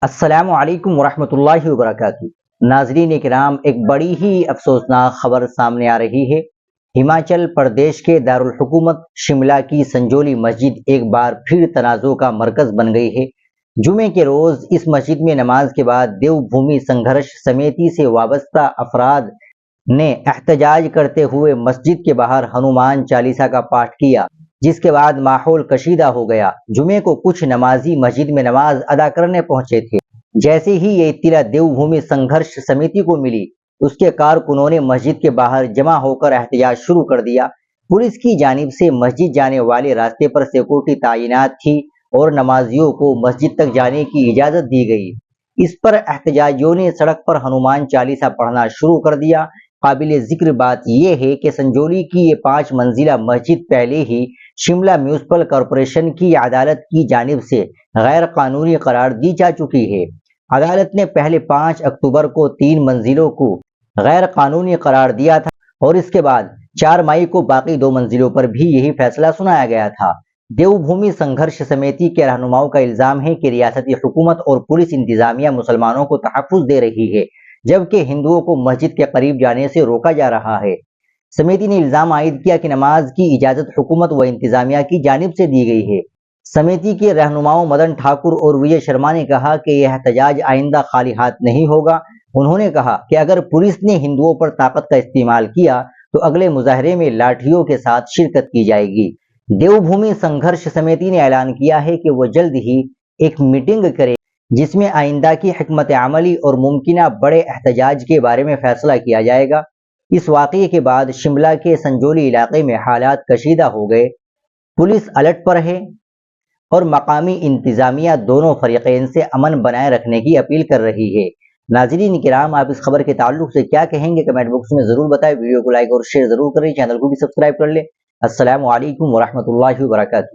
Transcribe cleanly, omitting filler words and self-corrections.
السلام علیکم ورحمۃ اللہ وبرکاتہ۔ ناظرین کرام، ایک بڑی ہی افسوسناک خبر سامنے آ رہی ہے۔ ہماچل پردیش کے دارالحکومت شملہ کی سنجولی مسجد ایک بار پھر تنازع کا مرکز بن گئی ہے۔ جمعے کے روز اس مسجد میں نماز کے بعد دیو بھومی سنگھرش سمیتی سے وابستہ افراد نے احتجاج کرتے ہوئے مسجد کے باہر ہنومان چالیسا کا پاٹھ کیا، جس کے بعد ماحول کشیدہ ہو گیا۔ جمعے کو کچھ نمازی مسجد میں نماز ادا کرنے پہنچے تھے۔ جیسے ہی یہ اطلاع دیو بھومی سنگھرش سمیتی کو ملی، اس کے کارکنوں نے مسجد کے باہر جمع ہو کر احتجاج شروع کر دیا۔ پولیس کی جانب سے مسجد جانے والے راستے پر سیکورٹی تعینات تھی اور نمازیوں کو مسجد تک جانے کی اجازت دی گئی۔ اس پر احتجاجیوں نے سڑک پر ہنومان چالیسا پڑھنا شروع کر دیا۔ قابل ذکر بات یہ ہے کہ سنجولی کی یہ 5 منزلہ مسجد پہلے ہی شملہ میونسپل کارپوریشن کی عدالت کی جانب سے غیر قانونی قرار دی جا چکی ہے۔ عدالت نے پہلے 5 اکتوبر کو 3 منزلوں کو غیر قانونی قرار دیا تھا اور اس کے بعد 4 مئی کو باقی 2 منزلوں پر بھی یہی فیصلہ سنایا گیا تھا۔ دیو بھومی سنگھرش سمیتی کے رہنماؤں کا الزام ہے کہ ریاستی حکومت اور پولیس انتظامیہ مسلمانوں کو تحفظ دے رہی ہے، جبکہ ہندوؤں کو مسجد کے قریب جانے سے روکا جا رہا ہے۔ سمیتی نے الزام عائد کیا کہ نماز کی اجازت حکومت و انتظامیہ کی جانب سے دی گئی ہے۔ سمیتی کے رہنماؤں مدن ٹھاکر اور وجے شرما نے کہا کہ یہ احتجاج آئندہ خالی ہاتھ نہیں ہوگا۔ انہوں نے کہا کہ اگر پولیس نے ہندوؤں پر طاقت کا استعمال کیا تو اگلے مظاہرے میں لاٹھیوں کے ساتھ شرکت کی جائے گی۔ دیو بھومی سنگھرش سمیتی نے اعلان کیا ہے کہ وہ جلد ہی ایک میٹنگ کرے جس میں آئندہ کی حکمت عملی اور ممکنہ بڑے احتجاج کے بارے میں فیصلہ کیا جائے گا۔ اس واقعے کے بعد شملہ کے سنجولی علاقے میں حالات کشیدہ ہو گئے۔ پولیس الرٹ پر ہے اور مقامی انتظامیہ دونوں فریقین سے امن بنائے رکھنے کی اپیل کر رہی ہے۔ ناظرین کرام، آپ اس خبر کے تعلق سے کیا کہیں گے؟ کمنٹ باکس میں ضرور بتائیں۔ ویڈیو کو لائک اور شیئر ضرور کریں، چینل کو بھی سبسکرائب کر لیں۔ السلام علیکم ورحمۃ اللہ وبرکاتہ۔